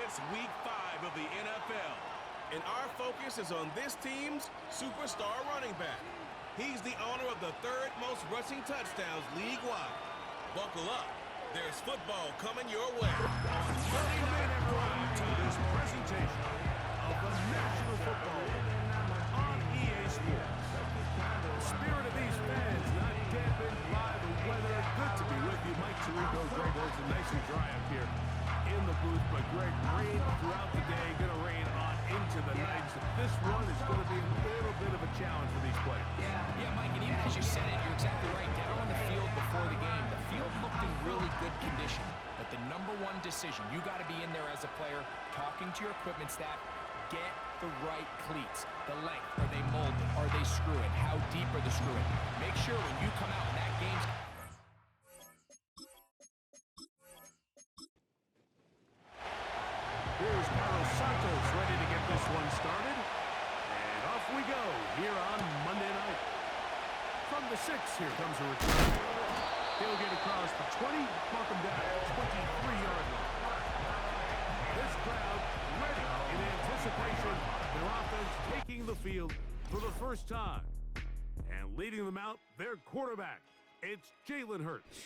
It's week 5 of the NFL, and our focus is on this team's superstar running back. He's the owner of the 3rd most rushing touchdowns league-wide. Buckle up. There's football coming your way. Welcome in, everyone, to this presentation of the National Football League on EA Sports. The spirit of these fans not dampened by the weather. Good to be with you. Mike Tirico, Greg Olsen, nice and dry up here in the booth. But Greg, rain throughout the day, going to rain on into the night. So this one is going to be a little bit of a challenge for these players. Yeah, Mike, and even as you said it, you're exactly right. Down on the field before the game, the field looked in really good condition. But the #1 decision, you got to be in there as a player, talking to your equipment staff, get the right cleats. The length, are they molded? Are they screwing? How deep are the screwing? Make sure when you come out in that game's... Here's Carlos Santos ready to get this one started. And off we go here on Monday night. From the 6, here comes a return. He'll get across the 20, mark him down, 23-yard line. This crowd ready in anticipation. Their offense taking the field for the first time. And leading them out, their quarterback. It's Jalen Hurts.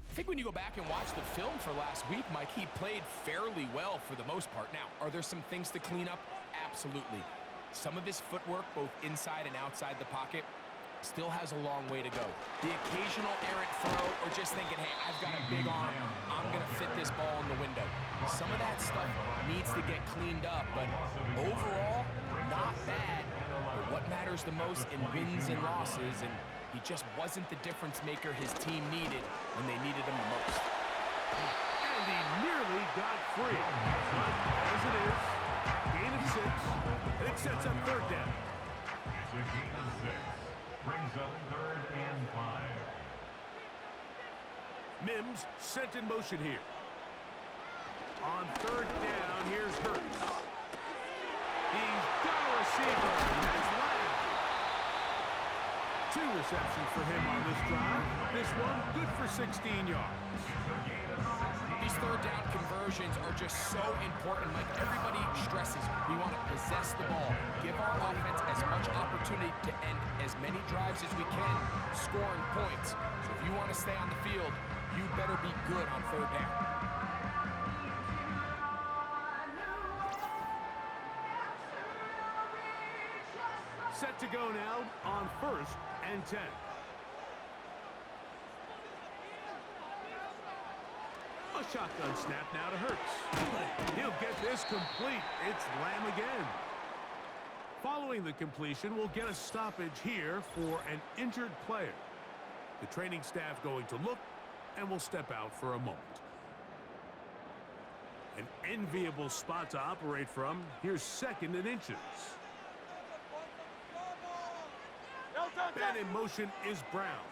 I think when you go back and watch the film for last week, Mike, he played fairly well for the most part. Now, are there some things to clean up? Absolutely. Some of his footwork, both inside and outside the pocket, still has a long way to go. The occasional errant throw or just thinking, hey, I've got a big arm, I'm going to fit this ball in the window. Some of that stuff needs to get cleaned up, but overall, not bad. But what matters the most in wins and losses, and he just wasn't the difference maker his team needed when they needed him the most. And he nearly got free. But as it is, gain of 6, and it sets up 3rd down. It's a gain of 6. Brings up 3rd and 5. Mims sent in motion here. On 3rd down, here's Hurts. He's got a receiver. That's Lamb. 2 receptions for him on this drive. This one good for 16 yards. These 3rd down conversions are just so important. Like everybody stresses, we want to possess the ball, give our offense as much opportunity to end as many drives as we can, scoring points. So if you want to stay on the field, you better be good on 3rd down. Set to go now on 1st and 10. A shotgun snap now to Hurts. He'll get this complete. It's Lamb again. Following the completion, we'll get a stoppage here for an injured player. The training staff going to look, and will step out for a moment. An enviable spot to operate from. Here's 2nd and inches. And in motion is Brown.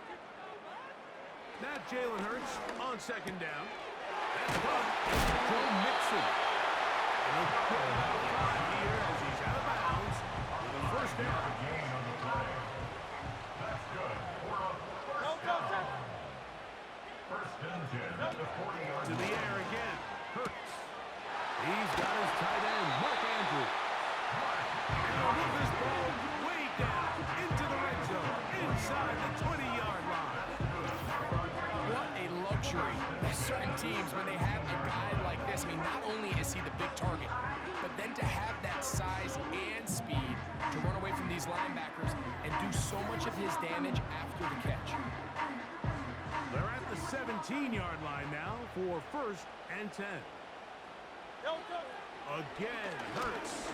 Now Jalen Hurts on 2nd down. That's from Joe Mixon. And he'll get about 5 here as he's out of bounds with a 1st down. Gain on the play. That's good. 1st and 10 at the 40-yard line. To the air again. Hurts. He's got his tight end, Mark Andrews. And he'll move this ball way down into the red zone, inside the 20-yard line. What a luxury. There's certain teams, when they have a guy like this, I mean, not only is he the big target, but then to have that size and speed to run away from these linebackers and do so much of his damage after the catch. They're at the 17-yard line now for 1st and 10. Again, Hurts.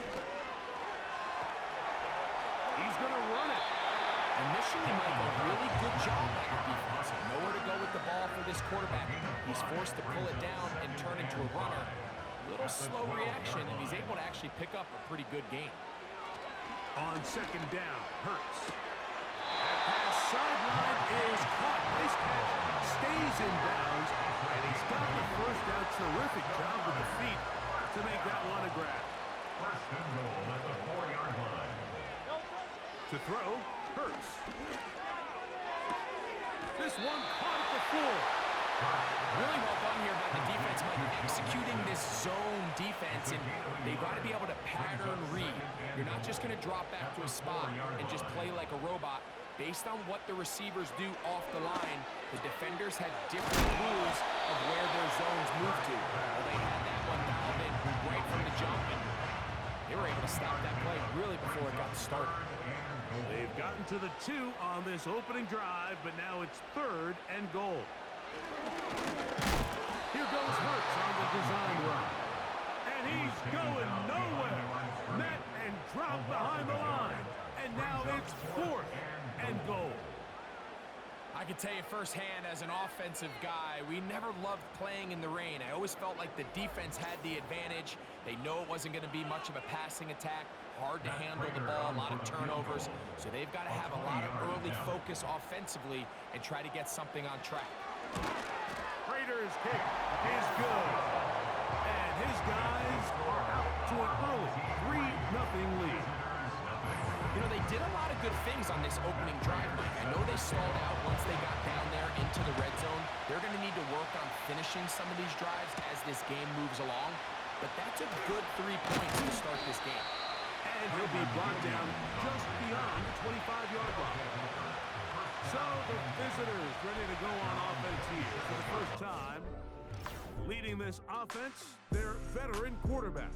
He's going to run it. Initially, Mike, a really good job by the defense. Nowhere to go with the ball for this quarterback. He's forced to pull it down and turn into a runner. Little slow reaction, and he's able to actually pick up a pretty good game. On 2nd down, Hurts. That pass sideline is caught. Nice catch. Stays in bounds, and he's got the 1st down. Terrific job with the feet to make that one a grab. 1st and goal at the 4-yard line. To throw, Hurts. This one caught at the 4. Really well done here by the defense, Mike, executing this zone defense You're not just going to drop back to a spot and just play like a robot. Based on what the receivers do off the line, the defenders had different rules of where their zones move to. Well, they had that one dialed in right from the jump, and they were able to stop that play really before it got started. They've gotten to the 2 on this opening drive, but now it's 3rd and goal. Here goes Hurts on the design run. And he's going nowhere. Met and dropped behind the line. And now it's 4th and goal. I can tell you firsthand as an offensive guy, we never loved playing in the rain. I always felt like the defense had the advantage. They know it wasn't going to be much of a passing attack. Hard to handle the ball, a lot of turnovers. So they've got to have a lot of early focus offensively and try to get something on track. Raiders kick is good. And his guys are out to an early 3-0 lead. You know, they did a lot of good things on this opening drive, Mike. I know they stalled out once they got down there into the red zone. They're going to need to work on finishing some of these drives as this game moves along. But that's a good 3 points to start this game. And he'll be brought down just beyond the 25-yard line. So the visitors ready to go on offense here for the first time. Leading this offense, their veteran quarterback.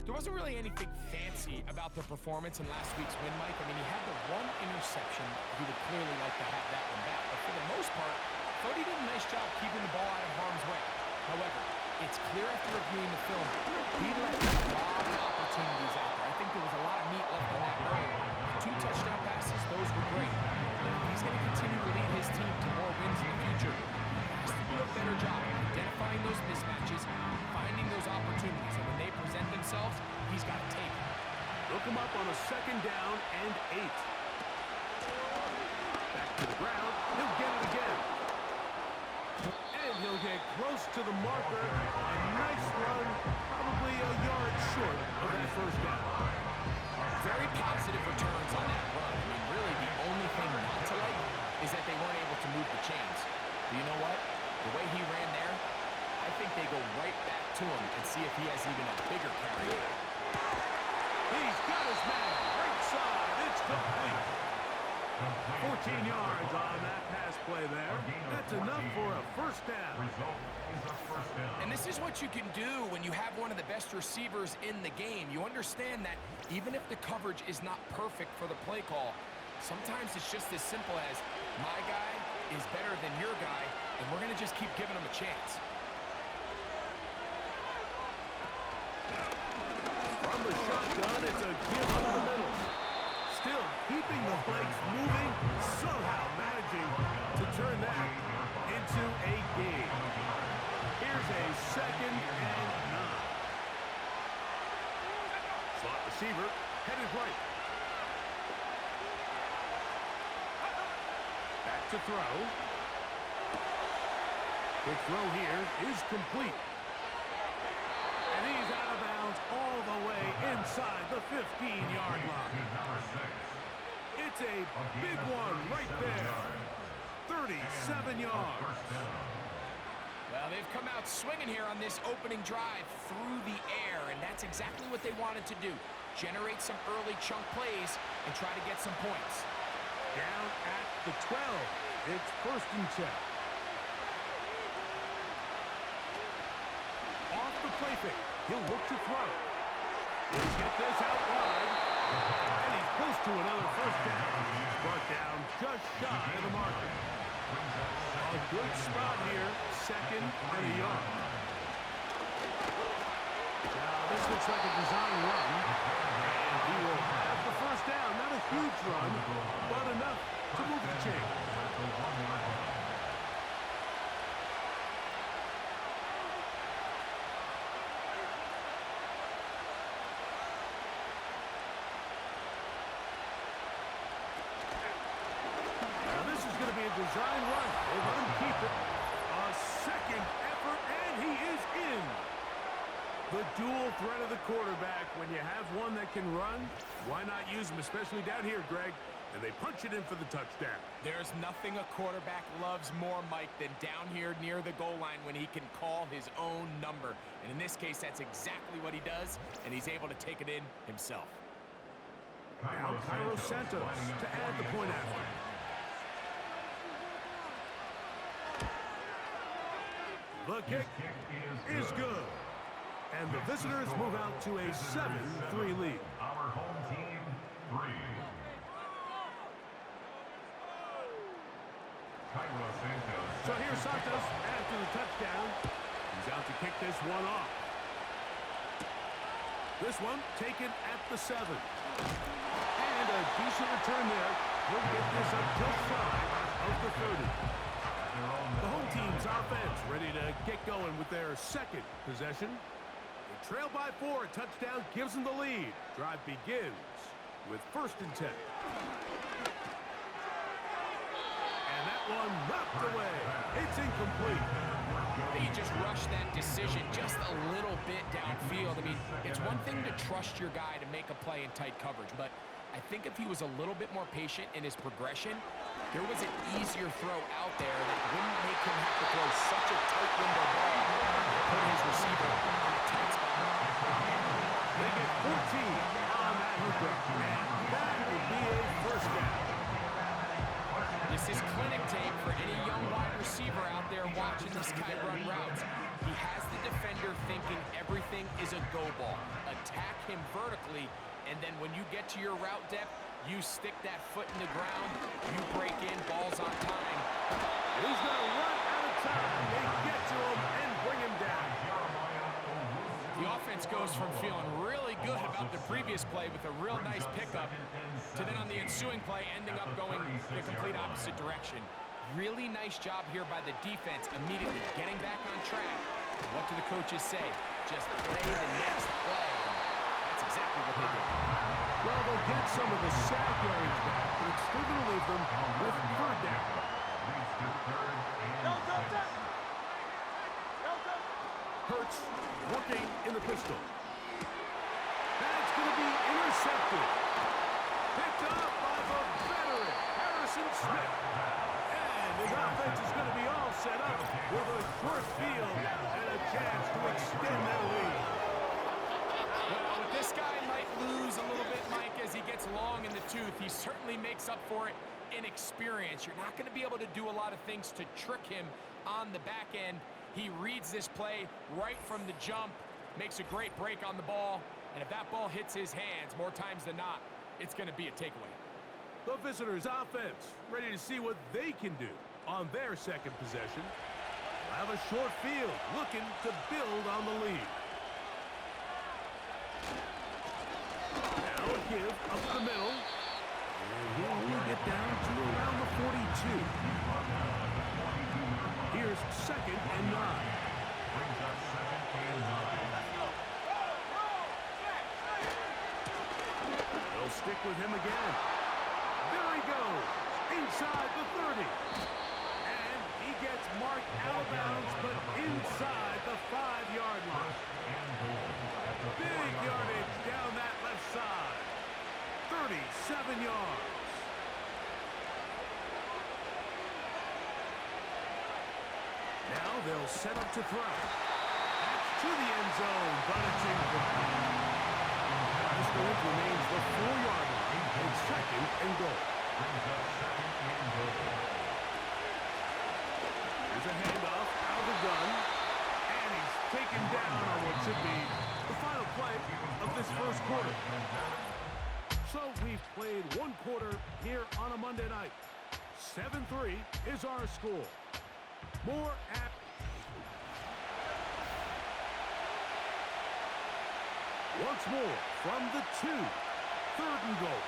There wasn't really anything fancy about the performance in last week's win, Mike. I mean, he had the 1 interception. He would clearly like to have that one back. But for the most part, I thought he did a nice job keeping the ball out of harm's way. However, it's clear after reviewing the film, he left a lot of opportunities out there. I think there was a lot of meat left on that bone. 2 touchdown passes, those were great. But if he's going to continue to lead his team to more wins in the future, he has to do a better job identifying those mismatches, finding those opportunities, and when they present themselves, he's got to take it. Look him up on a 2nd down and 8. Back to the ground. He'll get it again. And he'll get close to the marker. A nice run, probably a yard short of that 1st down. Very positive returns on that run. I mean, really, the only thing not to like is that they weren't able to move the chains. But you know what? The way he ran there, I think they go right back to him and see if he has even a bigger carry. He's got his man. Right side. It's complete. 14 yards on that pass play there. That's enough for a 1st down. And this is what you can do when you have one of the best receivers in the game. You understand that even if the coverage is not perfect for the play call, sometimes it's just as simple as my guy is better than your guy, and we're going to just keep giving him a chance. From the shotgun, it's a give up the middle. Still keeping the legs moving, somehow managing to turn that into a game. Here's a 2nd and 9. Slot receiver, headed right. Back to throw. Quick throw here is complete. And he's out of bounds all the way inside the 15-yard line. It's a big one right there. 37 yards. Well, they've come out swinging here on this opening drive through the air, and that's exactly what they wanted to do. Generate some early chunk plays and try to get some points. Down at the 12. It's 1st and 10. Off the play fake. He'll look to throw. He'll get this out wide. And he's close to another 1st down. Brought down just shy of the marker. A good spot here. 2nd and a yard. Now this looks like a design run. And he will have the 1st down. Not a huge run, but enough to move the chain. Design run. They let him keep it. A 2nd effort, and he is in. The dual threat of the quarterback. When you have one that can run, why not use him, especially down here, Greg? And they punch it in for the touchdown. There's nothing a quarterback loves more, Mike, than down here near the goal line when he can call his own number. And in this case, that's exactly what he does, and he's able to take it in himself. Now Cairo Santos to add the point after. The kick is good. And the visitors move out to a 7-3 lead. Our home team, 3. Cairo Santos. So here's Santos after the touchdown. He's out to kick this one off. This one taken at the 7. And a decent return there. He'll get this up just shy of the 30. The home team's offense ready to get going with their second possession. They trail by 4. A touchdown gives them the lead. Drive begins with 1st and 10. And that one knocked away. It's incomplete. They just rushed that decision just a little bit downfield. I mean, it's one thing to trust your guy to make a play in tight coverage, but I think if he was a little bit more patient in his progression, there was an easier throw out there that wouldn't make him have to throw such a tight window ball to put his receiver in a tight spot. They get 14 on that hookup, and that would be a 1st down. This is clinic tape for any young wide receiver out there watching this guy run routes. He has the defender thinking everything is a go ball. Attack him vertically, and then when you get to your route depth, you stick that foot in the ground, you break in, balls on time. He's going to run out of time. They get to him and bring him down. The offense goes from feeling really good about the previous play with a real nice pickup to then on the ensuing play ending up going the complete opposite direction. Really nice job here by the defense, immediately getting back on track. What do the coaches say? Just play the next play. That's exactly what they did. Well, they'll get some of the sack yards back, but it's still going to leave them with 3rd down. Hurts working in the pistol. That's going to be intercepted. Picked up by the veteran, Harrison Smith. And his offense is going to be all set up with a short field and a chance to extend their lead. Well, this guy might lose a little bit, Mike, as he gets long in the tooth. He certainly makes up for it in experience. You're not going to be able to do a lot of things to trick him on the back end. He reads this play right from the jump, makes a great break on the ball, and if that ball hits his hands more times than not, it's going to be a takeaway. The visitors' offense ready to see what they can do on their second possession. They'll have a short field looking to build on the lead. Now a give up the middle. And he'll only get down to around the 42. Here's 2nd and 9. Brings up 2nd and 9. They'll stick with him again. There he goes, inside the 30. And he gets marked out of bounds, but inside the 5-yard line. Big yardage down that left side. 37 yards. Now they'll set up to throw. That's to the end zone, but it's incomplete. This distance remains the 4-yard line, and 2nd and goal. Brings up 2nd and goal. Here's a handoff out of the gun, and he's taken down on what should be the final play of this 1st quarter. So we've played 1 quarter here on a Monday night. 7-3 is our score. More at... Once more from the 2. 3rd and goal.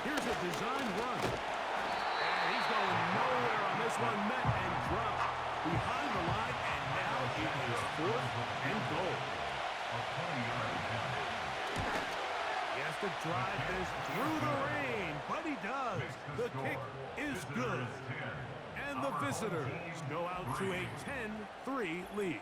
Here's a design run. And he's going nowhere on this one. Met and dropped behind the line. And now it is 4th and goal. He has to drive this through the rain, but he does. The kick is good. And the visitors go out to a 10-3 lead.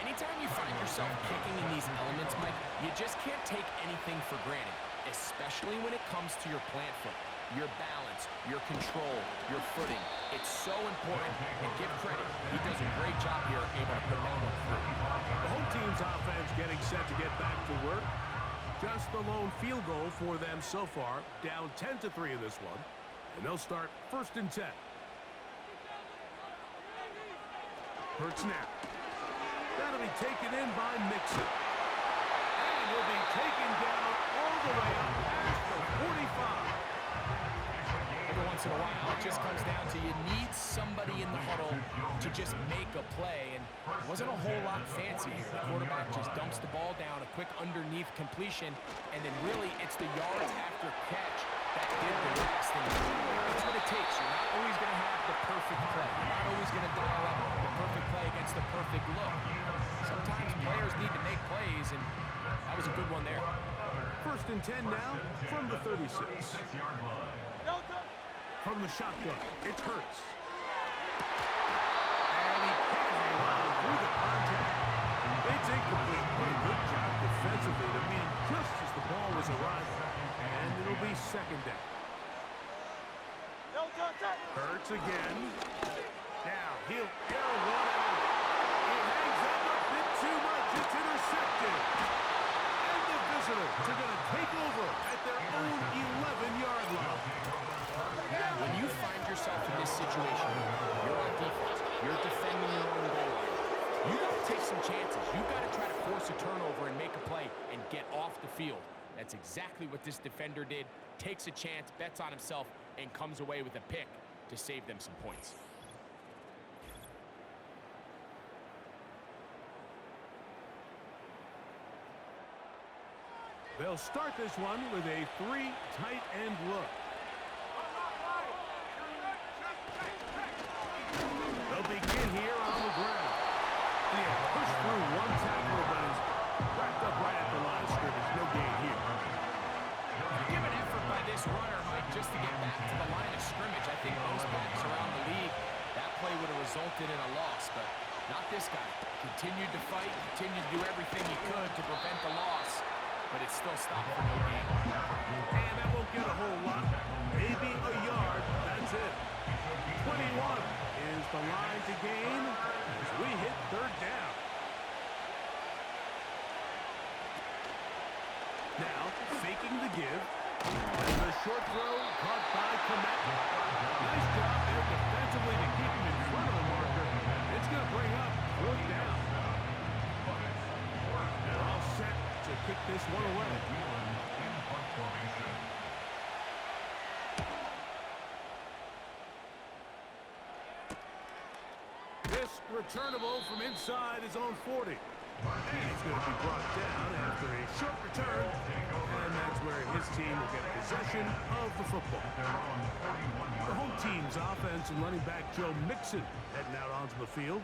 Anytime you find yourself kicking in these elements, Mike, you just can't take anything for granted, especially when it comes to your plant foot. your balance, your control, your footing. It's so important, and give credit. He does a great job here able to put that one through. The home team's offense getting set to get back to work. Just the lone field goal for them so far, down 10-3 in this one. And they'll start 1st and 10. Hurts now. That'll be taken in by Mixon. And he'll be taken down all the way up past the 45. Every once in a while, it just comes down to you need somebody in the huddle to just make a play. And it wasn't a whole lot fancy here. The quarterback just dumps the ball down, a quick underneath completion, and then really it's the yards after catch that did the rest. And that's what it takes. You're not always going to have the perfect play. You're not always going to dial up the perfect play against the perfect look. Sometimes players need to make plays, and that was a good one there. 1st and 10 now from the 36. From the shotgun, it's Hurts. And he can't hang on through the contact. It's incomplete, but a good job defensively to meet him just as the ball was arriving. And it'll be 2nd down. Hurts again. Now he'll air one out. It hangs up a bit too much. It's intercepted. And the visitors are going to take over at their own 11-yard line. When you find yourself in this situation, you're on defense, you're defending your own goal line, you got to take some chances. You got to try to force a turnover and make a play and get off the field. That's exactly what this defender did. Takes a chance, bets on himself, and comes away with a pick to save them some points. They'll start this one with a 3 tight end look. They'll begin here on the ground. Yeah, push through one tackler, but is wrapped up right at the line of scrimmage. No gain here. Give an effort by this runner, Mike, just to get back to the line of scrimmage. I think most backs around the league, that play would have resulted in a loss, but not this guy. Continued to fight, continued to do everything he could to prevent the loss, but it still stopped for no gain. And that won't get a whole lot. Maybe a yard. That's it. 21 is the line to gain as we hit 3rd down. Now, faking the give. And the short throw caught by Komet. Nice job there defensively to keep him in front of the marker. It's going to bring up 4th down. They're all set to kick this one away. This returnable from inside his own 40. And he's going to be brought down after a short return. And that's where his team will get possession of the football. The home team's offense and running back Joe Mixon heading out onto the field.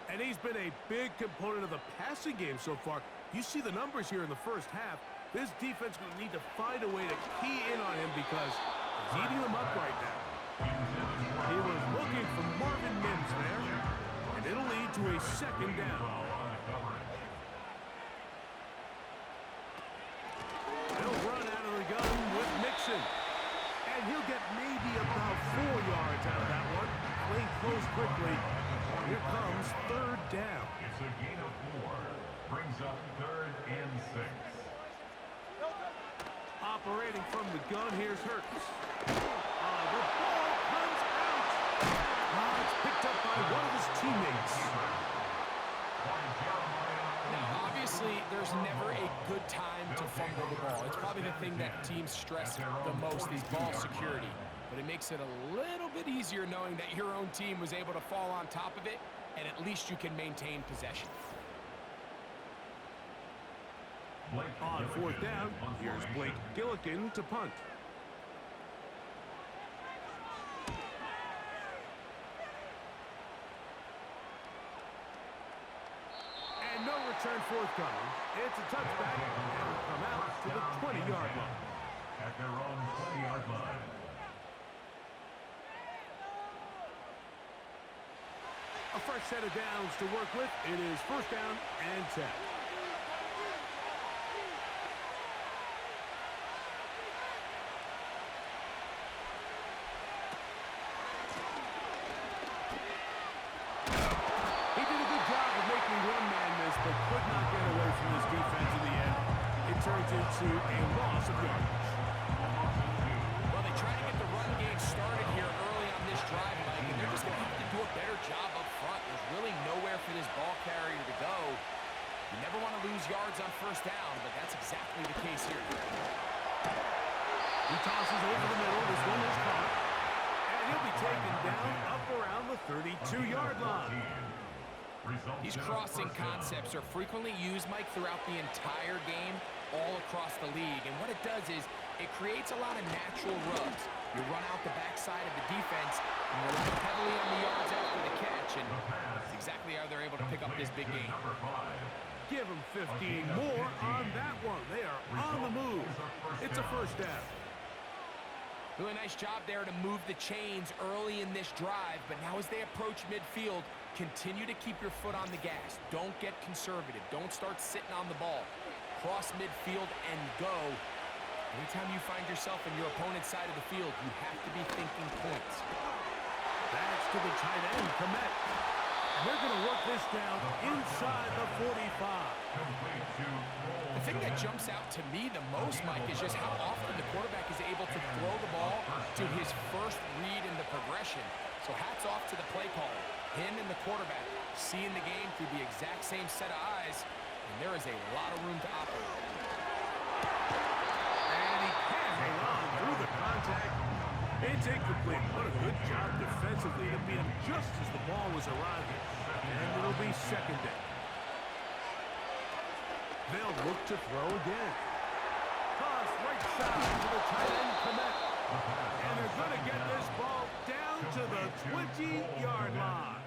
And he's been a big component of the passing game so far. You see the numbers here in the first half. This defense will need to find a way to key in on him because he's eating them up right now. He was looking for Marvin Mims there, and it'll lead to a 2nd down. They'll run out of the gun with Mixon, and he'll get maybe about 4 yards out of that one. Playing close quickly. Here comes 3rd down. It's a gain of 4. Brings up 3rd and 6. Operating from the gun, here's Hurts. The ball comes out. It's picked up by one of his teammates. Now, obviously, there's never a good time to fumble the ball. It's probably the thing that teams stress the most is ball security. But it makes it a little bit easier knowing that your own team was able to fall on top of it, and at least you can maintain possession. On 4th down, here's Blake Gillikin to punt. And no return forthcoming. It's a touchback, and will come out to the 20-yard line. At their own 20-yard line. A fresh set of downs to work with. It is 1st down and 10. turns into a loss of yardage. Well, they try to get the run game started here early on this drive, Mike, and they're just going to have to do a better job up front. There's really nowhere for this ball carrier to go. You never want to lose yards on first down, but that's exactly the case here. He tosses over the middle. This one is caught. And he'll be taken down up around the 32-yard line. These crossing concepts are frequently used, Mike, throughout the entire game, all across the league. And what it does is it creates a lot of natural rubs. You run out the backside of the defense and rely heavily on the yards after the catch. And that's exactly how they're able to pick up this big game. Give them 15 more on that one. They are on the move. It's a first down. Really nice job there to move the chains early in this drive, but now as they approach midfield, continue to keep your foot on the gas. Don't get conservative. Don't start sitting on the ball. Cross midfield and go. Anytime you find yourself in your opponent's side of the field, you have to be thinking points. That's to the tight end, Komet. They're going to work this down inside the 45. The thing that jumps out to me the most, Mike, is just how often the quarterback is able to throw the ball to his first read in the progression. So hats off to the play caller. Him and the quarterback seeing the game through the exact same set of eyes, and there is a lot of room to operate. And he can't hang on through the contact. It's incomplete. What a good job defensively to beat him just as the ball was arriving. And it'll be second down. They'll look to throw again. Toss right side to the tight end, Komet. And they're going to get this ball down to the 20-yard line.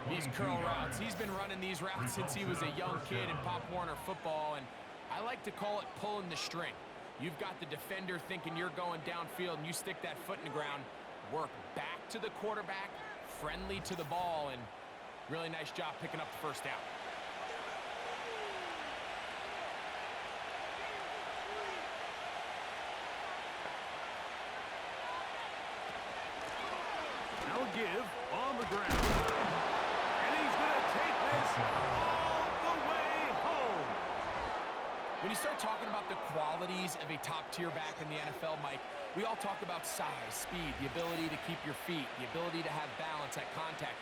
These curl routes. He's been running these routes since he was a young kid in Pop Warner football, and I like to call it pulling the string. You've got the defender thinking you're going downfield, and you stick that foot in the ground, work back to the quarterback, friendly to the ball, and really nice job picking up the first down. Now a give on the ground. And he's going to take this all the way home. When you start talking about the qualities of a top-tier back in the NFL, Mike, we all talk about size, speed, the ability to keep your feet, the ability to have balance at contact.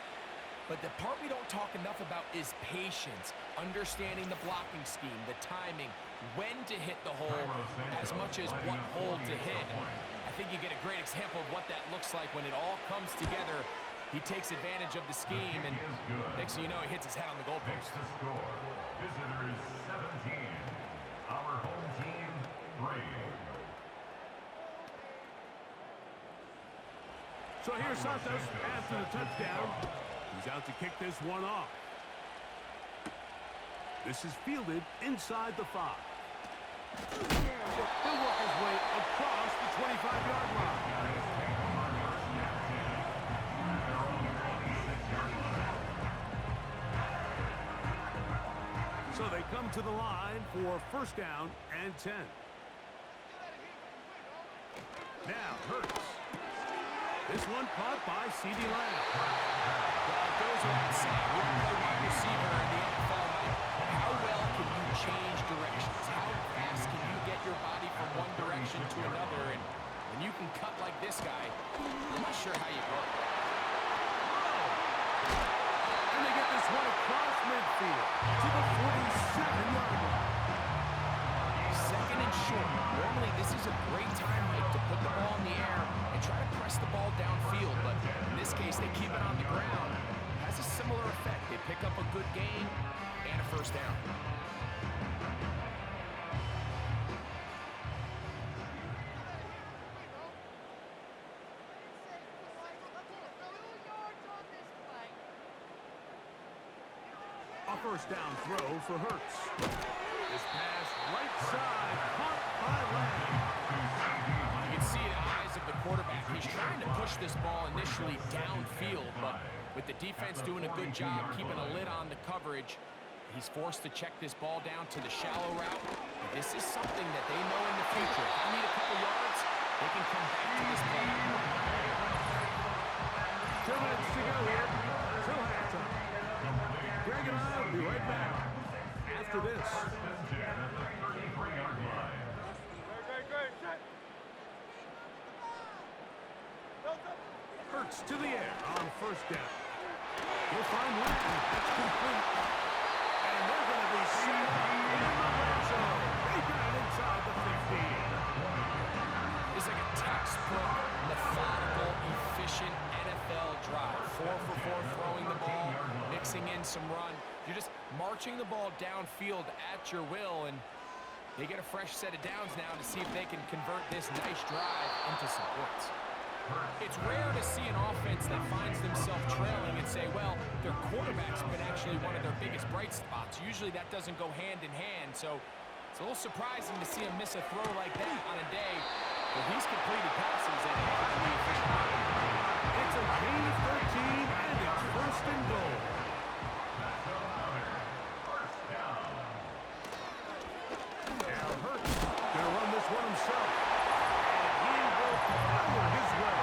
But the part we don't talk enough about is patience, understanding the blocking scheme, the timing, when to hit the hole, as much as what hole to hit. I think you get a great example of what that looks like when it all comes together. He takes advantage of the scheme, and next thing you know, he hits his head on the goalpost. Visitors 17, our home team 3. So here's Santos after the touchdown. He's out to kick this one off. This is fielded inside the 5. He'll work his way across the 25-yard line. So they come to the line for first down and 10. Now Hurts. This one caught by C.D. Lamb. Well, it goes without saying, when you play wide receiver in the NFL, how well can you change directions? How fast can you get your body from one direction to another? And when you can cut like this guy, I'm not sure how you work. And they get this one across midfield to the 47-yard line. Second and short. Normally, this is a great time, Mike, to put the ball in the air and try to press the ball downfield. But in this case, they keep it on the ground. It has a similar effect. They pick up a good gain and a first down. A first down throw for Hurts. This pass right side, caught by Lamb. You can see the eyes of the quarterback. He's trying to push this ball initially downfield, but with the defense doing a good job keeping a lid on the coverage, he's forced to check this ball down to the shallow route. This is something that they know in the future. If they need a couple yards, they can come back to this play. 2 minutes to go here till halftime. Greg and I will be right back after this. gets to the air on first down. He'll find Latin. That's complete. And they're going to be set up in the red zone. They got it inside the 15. It's like a textbook, methodical, efficient NFL drive. 4 for 4 throwing the ball, mixing in some run. You're just marching the ball downfield at your will, and they get a fresh set of downs now to see if they can convert this nice drive into some points. It's rare to see an offense that finds themselves trailing and say, well, their quarterback's been actually one of their biggest bright spots. Usually that doesn't go hand in hand, so it's a little surprising to see him miss a throw like that on a day where he's completed passes at a highly efficient rate. It's a gain of 13, and it's first and goal. Now Hurts going to run this one himself. And he will power his way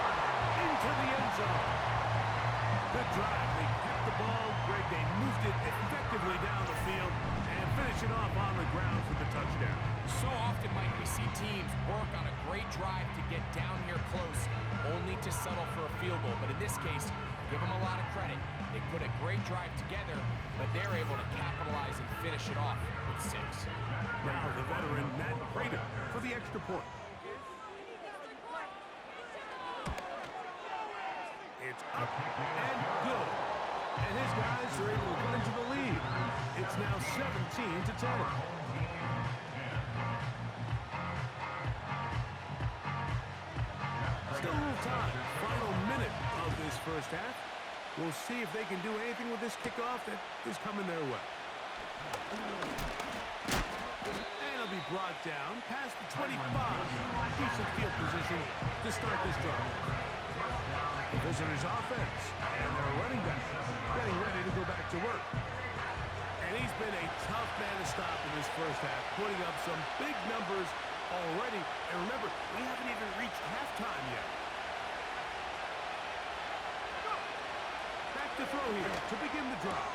into the end zone. Good drive. They kept the ball. Greg, they moved it effectively down the field and finish it off on the ground for the touchdown. So often, Mike, we see teams work on a great drive to get down here close, only to settle for a field goal. But in this case, give them a lot of credit. They put a great drive together, but they're able to capitalize and finish it off with 6. Now the veteran Matt Prater for the extra point. It's up and good. And his guys are able to come into the lead. It's now 17-10. Still a little time. Final minute of this first half. We'll see if they can do anything with this kickoff that is coming their way. And it'll be brought down past the 25. Decent field position to start this drive. The visitors' offense and their running back getting ready to go back to work. And he's been a tough man to stop in this first half, putting up some big numbers already. And remember, we haven't even reached halftime yet. Back to throw here to begin the drive.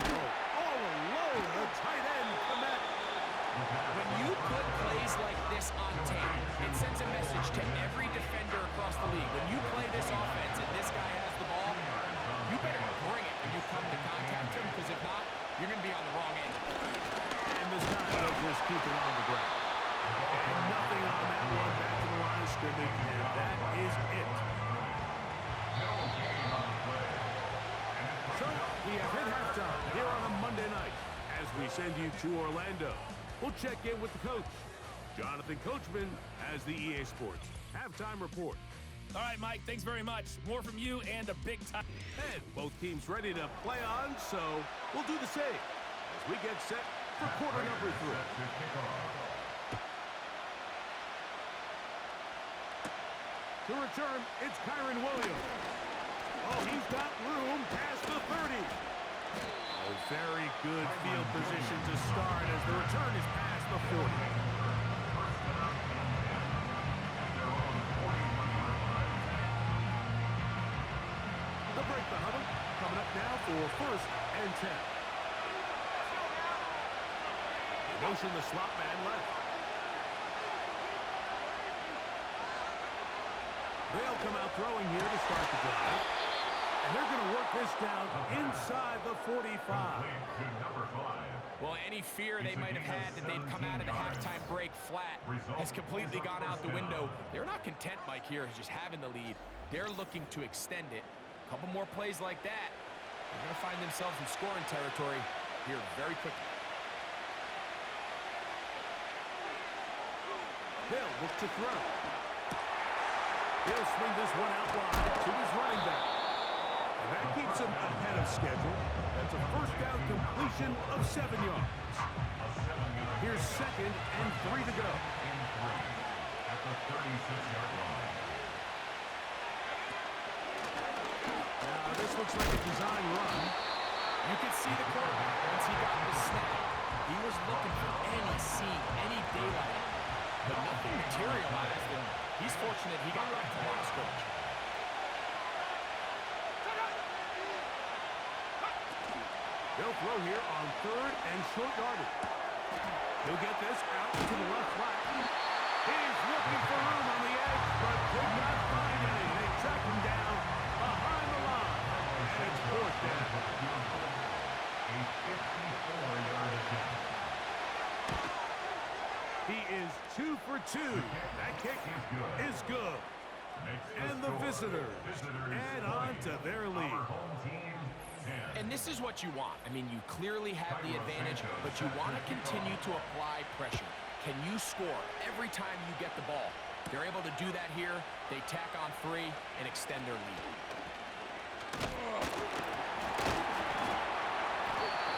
All alone, the tight end commit. When you put plays like this on tape, it sends a message to every defender across the league. When you play this offense and this guy has the ball, you better bring it when you come to contact him, because if not, you're going to be on the wrong end. And this guy will just keep it on the ground. And nothing on that one back to the line of scrimmage, and that is it. So, we have hit halftime here on a Monday night as we send you to Orlando. We'll check in with the coach. Jonathan Coachman has the EA Sports halftime report. All right, Mike, thanks very much. More from you and a big time. And both teams ready to play on, so we'll do the same as we get set for quarter number 3. To return, it's Kyron Williams. Oh, he's got room past the 30. Oh, very good field position to start as the return is past the 40. They'll break the huddle. Coming up now for first and 10. They motion the slot man left. They'll come out throwing here to start the drive. And they're going to work this down inside the 45. Well, any fear they might have had that they'd come out of the halftime break flat has completely gone out the window. They're not content, Mike, here just having the lead. They're looking to extend it. A couple more plays like that, they're going to find themselves in scoring territory here very quickly. They'll look to throw. He'll swing this one out wide to his running back. And that keeps him ahead of schedule. That's a first down completion of 7 yards. Here's second and 3 to go. At the 36-yard line. Now this looks like a design run. You could see the quarterback once he got the snap. He was looking for any seam, any daylight, but nothing materialized, and he's fortunate he got back to the line of scrimmage. They'll throw here on third and short yardage. He'll get this out to the left flat. He's looking for room on the edge, but could not find anything. They track him down it's fourth down. A 54-yard attempt. He is 2 for 2. That kick is good. And the visitors add on to their lead. And this is what you want. I mean, you clearly have the advantage, but you want to continue to apply pressure. Can you score every time you get the ball? They're able to do that here. They tack on 3 and extend their lead.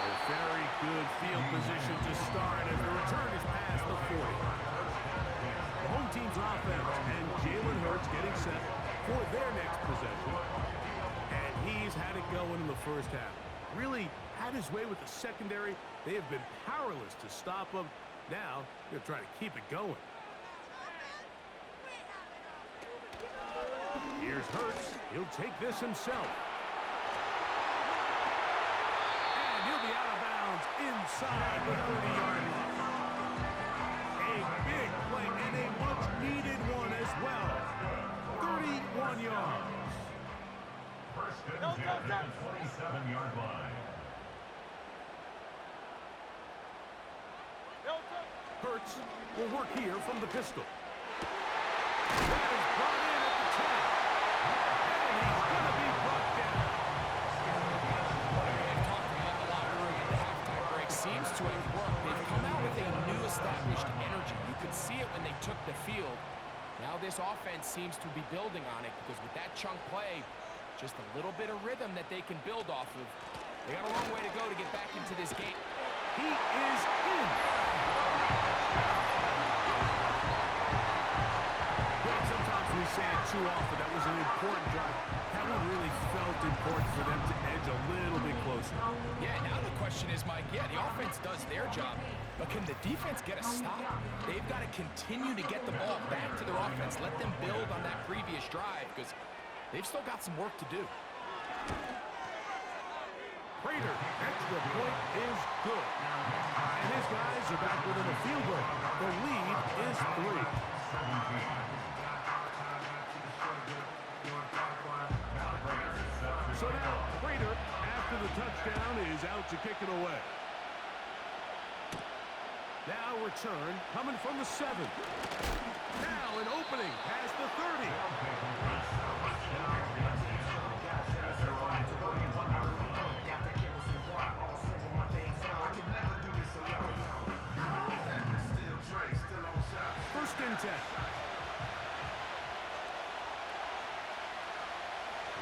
A very good field position to start as the return is past the 40. The home team's offense and Jalen Hurts getting set for their next possession. And he's had it going in the first half. Really had his way with the secondary. They have been powerless to stop him. Now, they're trying to keep it going. Here's Hurts. He'll take this himself. And he'll be out of bounds inside the 30-yard line. A big play and a much-needed one as well. 31 yards. First and 10 at the 27-yard line. Hurts will work here from the pistol. That is brought in at the 10. And he's going to be brought down. They've talked about the locker room at the halftime break. Seems to have worked. They've come out with a new established energy. You could see it when they took the field. Now this offense seems to be building on it because with that chunk play, just a little bit of rhythm that they can build off of. They got a long way to go to get back into this game. He is in. Well, sometimes we say it too often. That was an important drive. That one really felt important for them to edge a little bit closer. Yeah, now the question is, Mike, yeah, the offense does their job, but can the defense get a stop? They've got to continue to get the ball back to their offense. Let them build on that previous drive because they've still got some work to do. Prater, extra point is good. And his guys are back within a field goal. The lead is 3. So now, Prater, after the touchdown, is out to kick it away. Now return, coming from the 7. Now an opening past the 30. First and 10.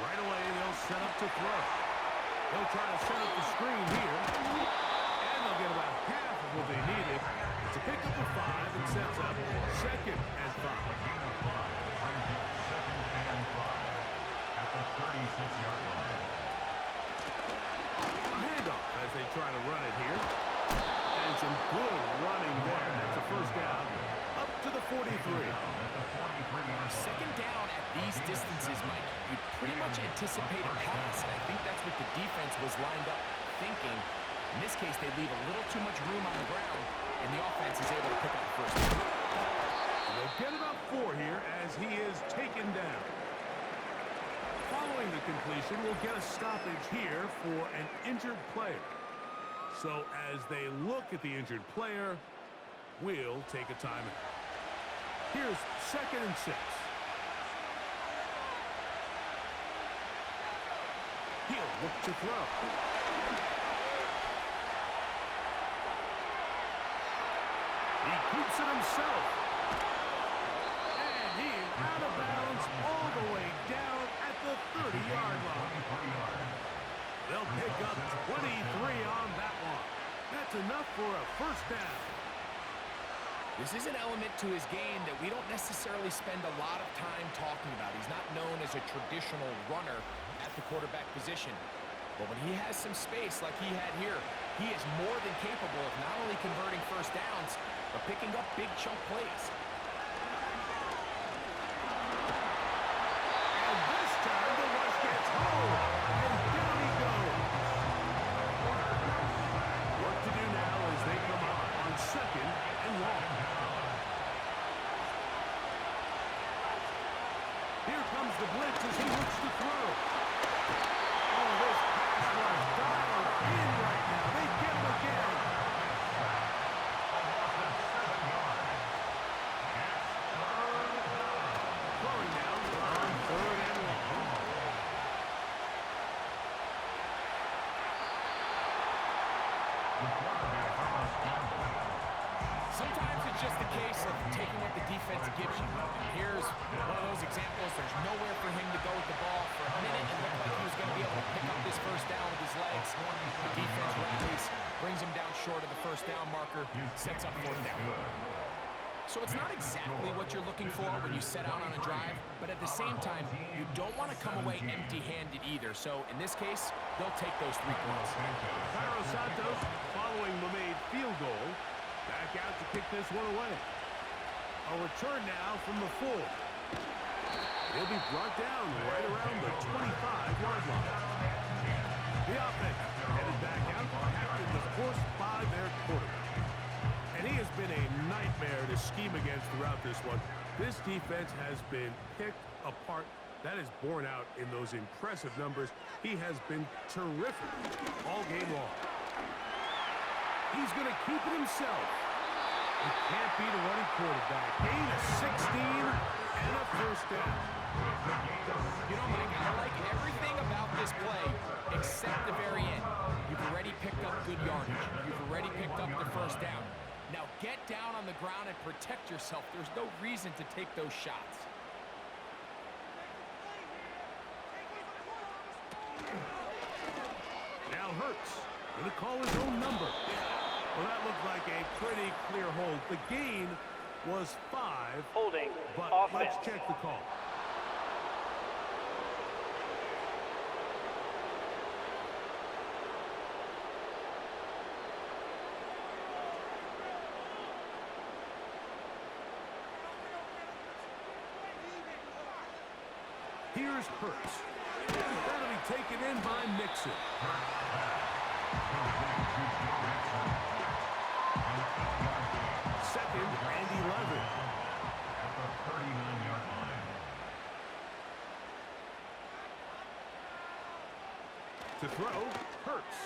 Right away, they'll set up to throw. They'll try to set up the screen here. And they'll get about half of what they needed. It's a pickup of 5 and sets up 2nd and 5. At the 36-yard line. A handoff as they try to run it here. And some good running there. That's a first down. Up to the 43. Second down at these distances, Mike, you pretty much anticipate a pass, and I think that's what the defense was lined up thinking. In this case, they leave a little too much room on the ground, and the offense is able to pick up the first down. They'll get about 4 here as he is taken down. Following the completion, we'll get a stoppage here for an injured player. So as they look at the injured player, we'll take a timeout. Here's 2nd and 6. He'll look to throw. He keeps it himself. And he is out of bounds all the way down at the 30-yard line. They'll pick up 23 on that one. That's enough for a first down. This is an element to his game that we don't necessarily spend a lot of time talking about. He's not known as a traditional runner at the quarterback position. But when he has some space like he had here, he is more than capable of not only converting first downs, but picking up big chunk plays. And this time the rush gets home. And down he goes. Work to do now as they come up on 2nd and long. Here comes the blitz as he looks to throw. Oh, this pass was dialed in right now. They get him again. Throwing down on 3rd and long. Sometimes it's just a case of taking what the defense gives you. And here's one of those examples. There's nowhere for him to go with the ball for a minute. It looked like he was going to be able to pick up this first down with his legs. The defense rallies, brings him down short of the first down marker, sets up 4th down. So it's not exactly what you're looking for when you set out on a drive, but at the same time, you don't want to come away empty-handed either. So in this case, they'll take those 3 points. Cairo Santos following the made field goal. Back out to kick this one away. A return now from the 4. He'll be brought down right around the 25-yard line. The offense headed back out, captained, of course, by their quarterback. And he has been a nightmare to scheme against throughout this one. This defense has been picked apart. That is borne out in those impressive numbers. He has been terrific all game long. He's going to keep it himself. He can't beat a running quarterback. Gain of 16 and a first down. You know, Mike, I like everything about this play except the very end. You've already picked up good yardage. You've already picked up the first down. Now get down on the ground and protect yourself. There's no reason to take those shots. Now Hurts going to call his own number. Well, that looked like a pretty clear hold. The gain was 5. Holding. But Offense. let's check the call. Here's Hurts. That'll be taken in by Mixon. Second and 11. At the 39-yard line. To throw, Hurts.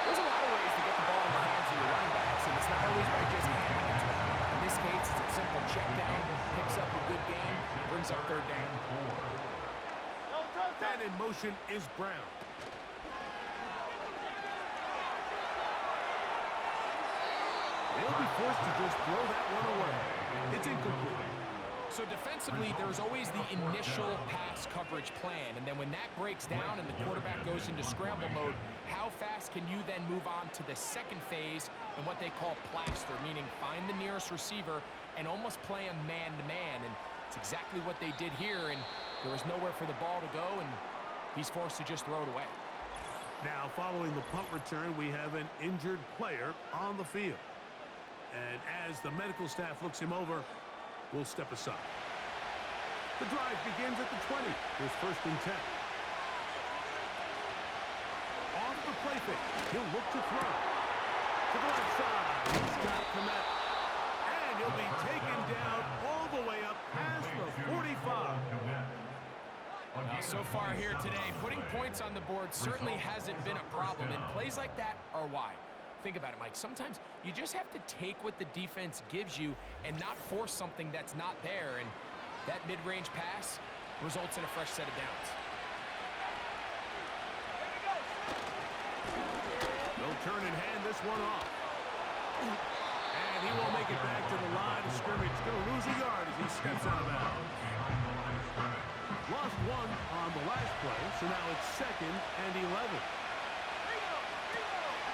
There's a lot of ways to get the ball in the hands of your running backs, and it's not always by just handing it to them. In this case, it's a simple check down, picks up a good gain, brings up 3rd down. And in motion is Brown. They'll be forced to just throw that one away. It's incomplete. So defensively, there's always the initial pass coverage plan, and then when that breaks down and the quarterback goes into scramble mode, how fast can you then move on to the second phase and what they call plaster, meaning find the nearest receiver and almost play him man-to-man, and it's exactly what they did here, and there was nowhere for the ball to go, and he's forced to just throw it away. Now, following the punt return, we have an injured player on the field. And as the medical staff looks him over, we'll step aside. The drive begins at the 20. Here's 1st and 10. On the play fake. He'll look to throw. To the left side. He's got Komet. And he'll be taken down all the way up past the 45. So far here today, putting points on the board certainly hasn't been a problem, and plays like that are why. Think about it, Mike. Sometimes you just have to take what the defense gives you and not force something that's not there, and that mid-range pass results in a fresh set of downs. They'll turn and hand this one off. And he won't make it back to the line of scrimmage. Going to lose a yard as he steps out of bounds. Lost 1 on the last play, so now it's 2nd and 11.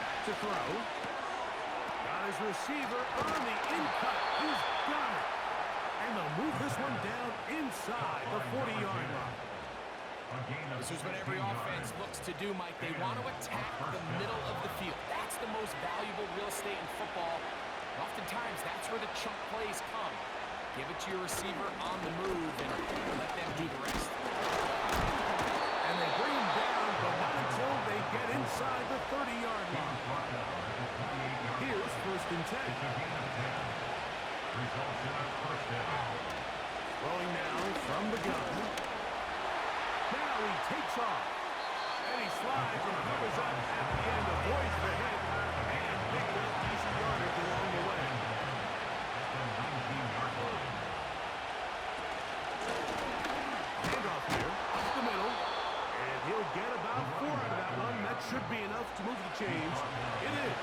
Back to throw. Got his receiver on the in-cut. He's got it. And they'll move this one down inside the 40-yard line. This is what every offense looks to do, Mike. They want to attack the middle of the field. That's the most valuable real estate in football. And oftentimes, that's where the chunk plays come. Give it to your receiver on the move and let them do the rest. And they bring him down, but not until they get inside the 30-yard line. Here's 1st and 10. Throwing now from the gun. Now he takes off. And he slides and covers up at the end, avoids the hit, and picked up decent yardage along the way. Handoff here, up the middle, and he'll get about 4 out of that one. That should be enough to move the chains. It is.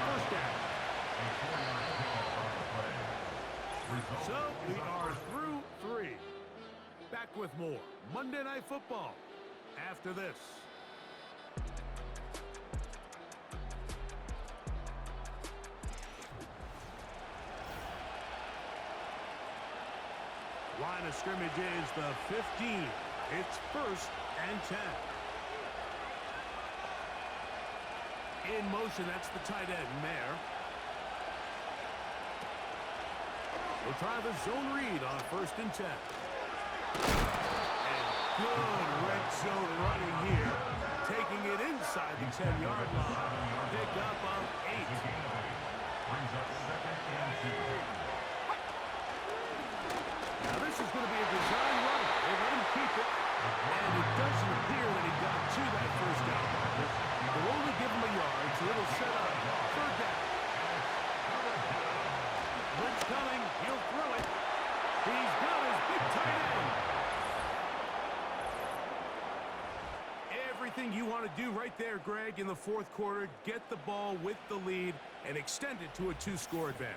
First down. So we are through 3. Back with more Monday Night Football after this. Line of scrimmage is the 15. It's 1st and 10. In motion, that's the tight end there. We'll try the zone read on 1st and 10. And good red zone running here. Taking it inside the 10-yard line. Pick up of 8. Brings up 2nd and 2. Now this is going to be a design run. They let him keep it. And it doesn't appear that he got to that first down. They'll only give him a yard, so it'll set up 3rd down. Blitz coming. He'll throw it. He's got his big tight end. Everything you want to do right there, Greg, in the 4th quarter. Get the ball with the lead and extend it to a 2-score advantage.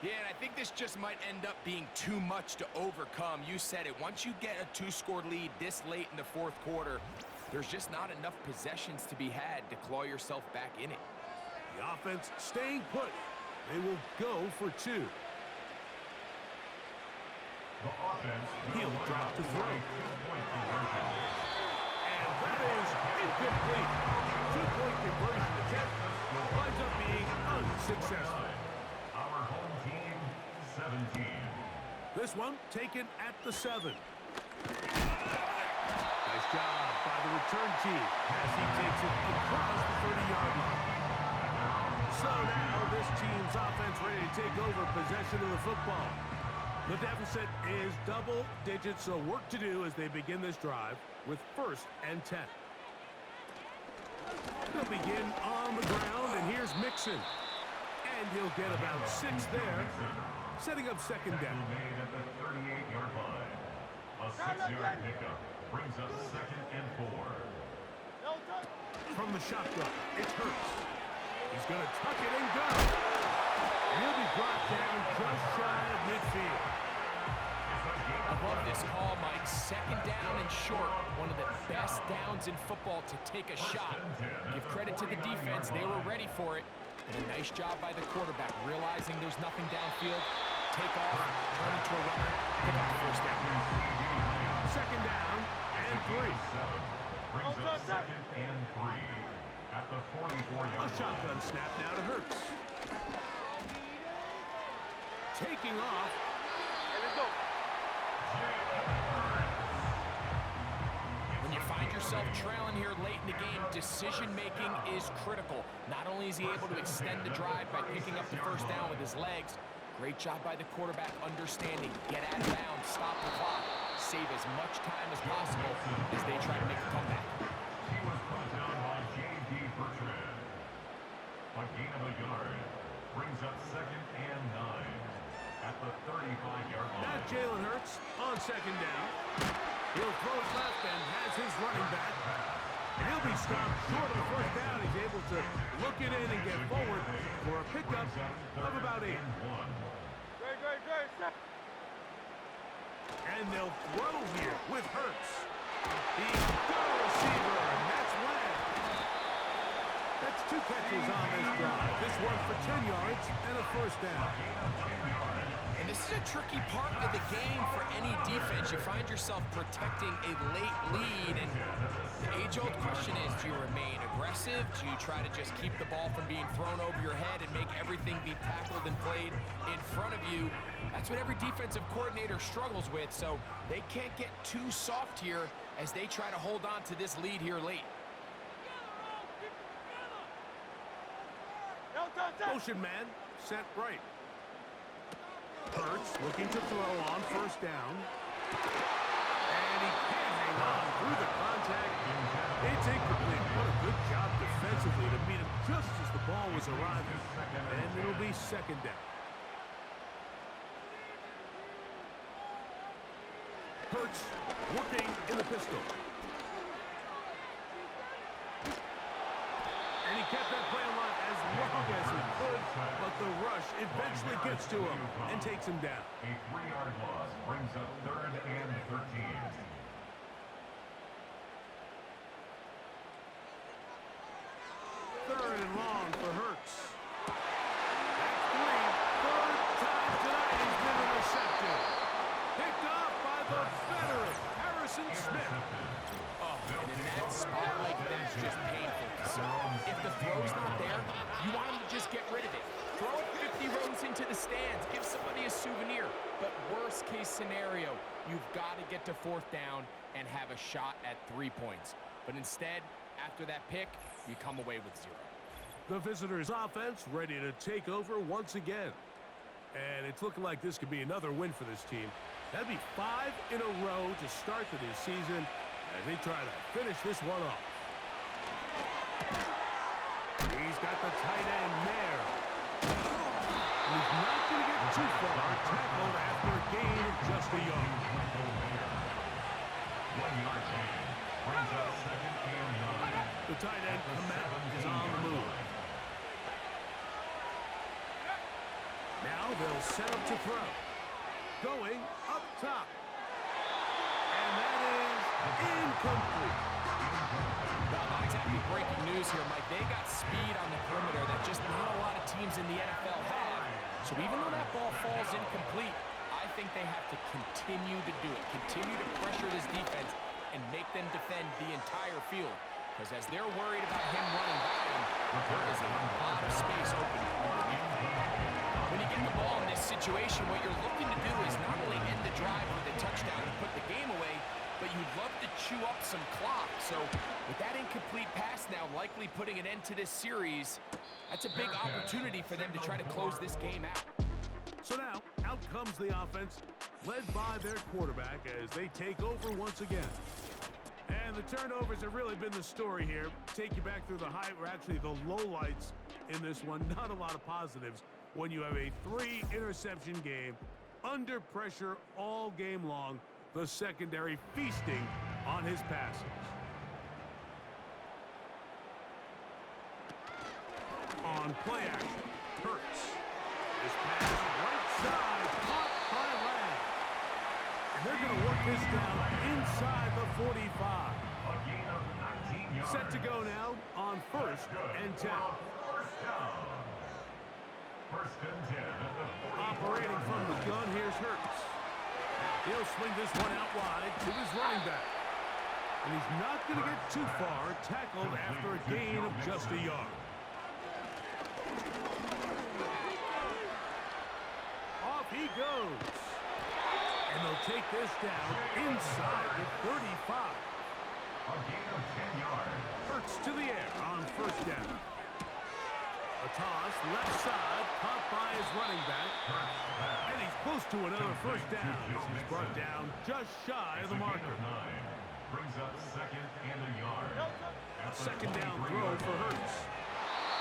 Yeah, and I think this just might end up being too much to overcome. You said it. Once you get a 2-score lead this late in the 4th quarter, there's just not enough possessions to be had to claw yourself back in it. The offense staying put. They will go for 2. He'll drop to throw. And that is incomplete. 2-point conversion attempt winds up being unsuccessful. Our home team, 17. This one taken at the 7. Nice job by the return team as he takes it across the 30-yard line. So now this team's offense ready to take over possession of the football. The deficit is double digits, so work to do as they begin this drive with 1st and 10. They'll begin on the ground, and here's Mixon. And he'll get about 6 there, setting up 2nd down. Made at the 38-yard line. A 6-yard pickup brings us 2nd and 4. From the shotgun, it's Hurts. He's going to tuck it and go. He'll be brought down just shy of midfield. I love this call, Mike. 2nd down and short. One of the best downs in football to take a shot. Give credit to the defense. They were ready for it. And a nice job by the quarterback, realizing there's nothing downfield. Take off, turn into a runner, pick up the 1st down. 2nd down and 3. Brings us 2nd and 3 at the 44-yard line. A shotgun snap now to Hurts. Taking off. When you find yourself trailing here late in the game, decision-making is critical. Not only is he able to extend the drive by picking up the 1st down with his legs, great job by the quarterback understanding, get out of bounds, stop the clock, save as much time as possible as they try to make a comeback. He was put down by J.D. Bertrand. A gain of a yard brings up 2nd and 9 at the 35-yard line. Now Jalen Hurts on 2nd down. He'll throw it left and has his running back. And he'll be stopped short of the 1st down. He's able to look it in and get forward for a pickup of about 8. And they'll throw here with Hurts. He's got a receiver, and that's Lamb. That's 2 catches on this drive. This one for 10 yards and a 1st down. And this is a tricky part of the game for any defense. You find yourself protecting a late lead, and the age-old question is, do you remain aggressive? Do you try to just keep the ball from being thrown over your head and make everything be tackled and played in front of you? That's what every defensive coordinator struggles with, so they can't get too soft here as they try to hold on to this lead here late. Motion man, set right. Hurts looking to throw on first down. And he can't hang on through the contact. It's incomplete. What a good job defensively to meet him just as the ball was arriving. And it'll be second down. Hurts working in the pistol. And he kept that play alive as long as he could, but the rush eventually gets to him and takes him down. A 3-yard loss brings up 3rd and 13. Third and long for Hurts. That's 3. Third time tonight he's been intercepted. Picked off by the veteran, Harrison Smith. Oh, and in that spot like that, it's just painful. So if the throw's not there, you want him to just get rid of it. Throw it 50 rows into the stands. Give somebody a souvenir. But worst case scenario, you've got to get to 4th down and have a shot at 3 points. But instead, after that pick, you come away with 0. The visitors' offense ready to take over once again. And it's looking like this could be another win for this team. That'd be 5 in a row to start the new season as they try to finish this one off. He's got the tight end there. He's not going to get too far. Tackled after a gain of just a yard. 1-yard gain brings up 2nd and 9. The tight end, Komet, is on the move. Now they'll set up to throw. Going up top. And that is incomplete. Well, not exactly breaking news here, Mike. They got speed on the perimeter that just not a lot of teams in the NFL have. So even though that ball falls incomplete, I think they have to continue to do it. Continue to pressure this defense and make them defend the entire field. Because as they're worried about him running by them, there is a lot of space open underneath. When you get the ball in this situation, what you're looking to do is not only end the drive with a touchdown to put the game away, but you'd love to chew up some clock. So with that incomplete pass now likely putting an end to this series, that's a big opportunity for them to try to close this game out. So now, out comes the offense, led by their quarterback as they take over once again. And the turnovers have really been the story here. Take you back through the high, or actually the lowlights in this one. Not a lot of positives when you have a 3-interception game, under pressure all game long, the secondary feasting on his passes. On play action, Hurts. This pass right side, caught by Lamb. And they're going to work this down inside the 45. A gain of 19 yards. Set to go now on 1st and 10. First and 10 at the 45. Operating from the gun, here's Hurts. He'll swing this one out wide to his running back. And he's not going to get too far, tackled after a gain of just a yard. Off he goes. And they'll take this down inside the 35. A gain of 10 yards. Hurts to the air on 1st down. A toss, left side, caught by his running back. And he's close to another 1st down. He's brought down just shy of the marker. Brings up 2nd and a yard. Second down throw for Hurts.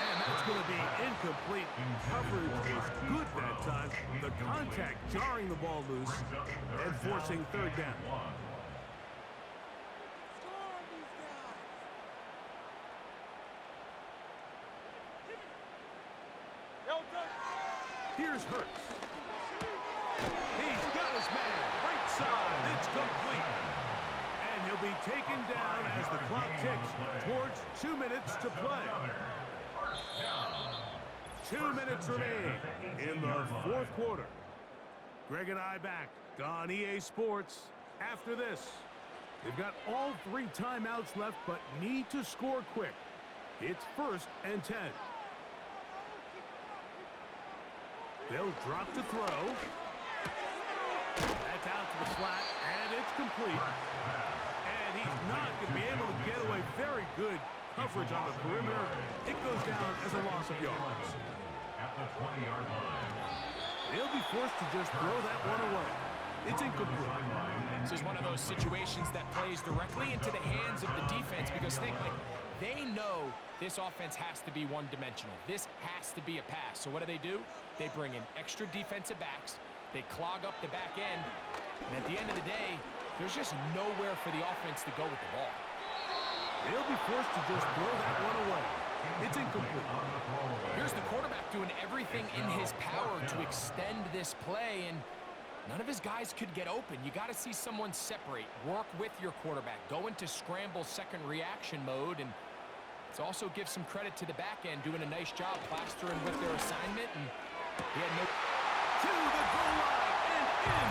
And that's going to be incomplete. Coverage was good that time. The contact jarring the ball loose and forcing 3rd down. Here's Hurts. He's got his man. Right side. It's complete. And he'll be taken down as the clock ticks towards 2 minutes to play. 2 minutes remain in the 4th quarter. Greg and I back on EA Sports after this. They've got all 3 timeouts left, but need to score quick. It's 1st and 10. They'll drop to throw. That's out to the flat, and it's complete. And he's not going to be able to get away. Very good coverage on the perimeter. It goes down as a loss of yards. At the 20-yard line. They'll be forced to just throw that one away. It's incomplete. This is one of those situations that plays directly into the hands of the defense because they know this offense has to be one-dimensional. This has to be a pass. So what do? They bring in extra defensive backs. They clog up the back end. And at the end of the day, there's just nowhere for the offense to go with the ball. They'll be forced to just throw that one away. It's incomplete. Here's the quarterback doing everything in his power to extend this play, and none of his guys could get open. You got to see someone separate, work with your quarterback, go into scramble second reaction mode, and let's also give some credit to the back end doing a nice job plastering with their assignment, and he had no... To the goal line and in.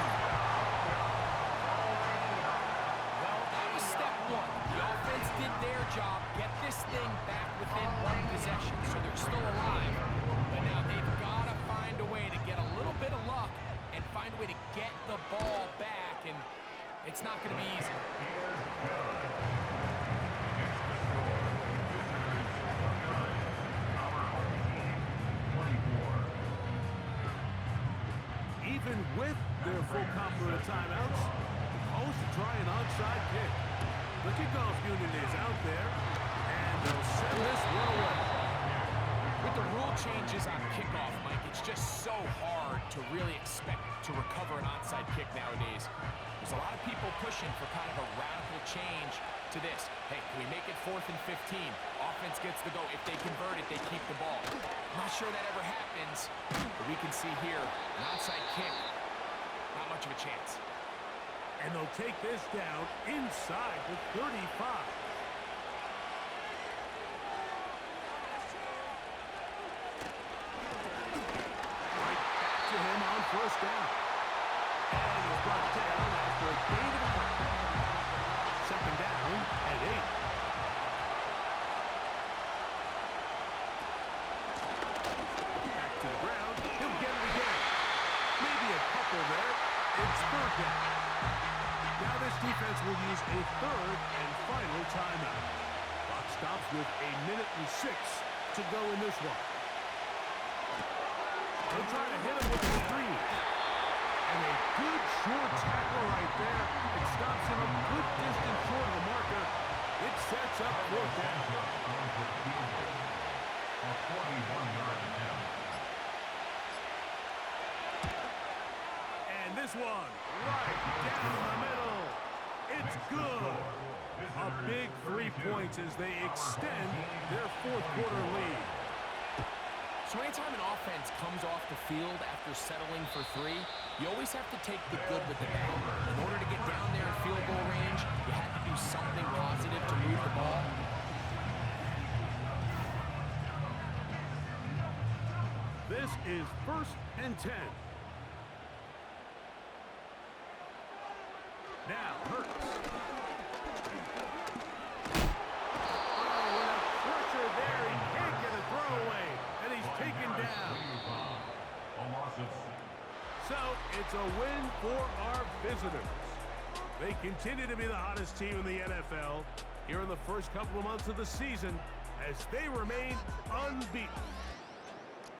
Well, that was step one. The offense did their job, get this thing back within one possession, so they're still alive. But now they've got to find a way to get a little bit of luck and find a way to get the ball back, and it's not going to be easy. Even with their full complement of timeouts, the Colts try an onside kick. The kickoff unit is out there, and they'll send this one away. With the rule changes on kickoff, Mike, it's just so hard to really expect to recover an onside kick nowadays. There's a lot of people pushing for kind of a radical change to this. Hey, can we make it 4th and 15? Offense gets the go. If they convert it, they keep the ball. I'm not sure that ever happens, but we can see here, an onside kick, not much of a chance. And they'll take this down inside the 35. Right back to him on first down. And he's brought down after a gain of a couple. Second down and 8. Back to the ground. He'll get it again. Maybe a couple there. It's third down. Now this defense will use a third and final timeout. Clock stops with 1:06 to go in this one. They'll try to hit him with a screen. And a good short tackle right there. It stops him a good distance short of the marker. It sets up fourth down. A 41-yard attempt. And this one, right down the middle. It's good. A big 3 points as they extend their fourth quarter lead. So anytime an offense comes off the field after settling for 3, you always have to take the good with the bad. In order to get down there in field goal range, you had to do something positive to move the ball. This is 1st and 10. Now, Hurts. Oh, and a pressure there. He can't get a throwaway, and he's taken down. A loss of 6. So, it's a win for our visitors. They continue to be the hottest team in the NFL here in the first couple of months of the season as they remain unbeaten.